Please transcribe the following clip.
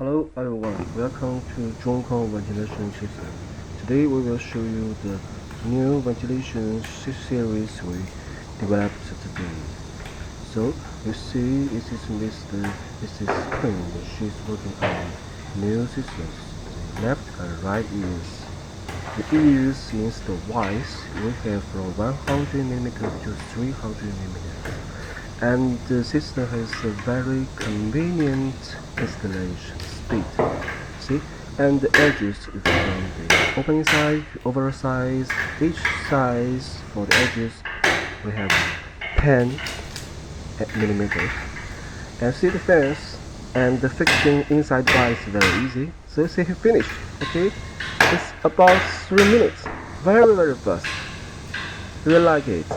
Hello everyone, welcome to Zhongkong ventilation system. Today we will show you the new ventilation series we developed today. So you see this is screen. She's working on new systems. The left and right ears. The ears means the width we have from 100mm to 300mm. And the system has a very convenient installation speed. See, and the edges is from the opening side to over size. Each size for the edges we have 10 millimeters. And see the fence and the fixing inside bar is very easy. So see finish. Okay, it's about 3 minutes. Very fast. Do you like it?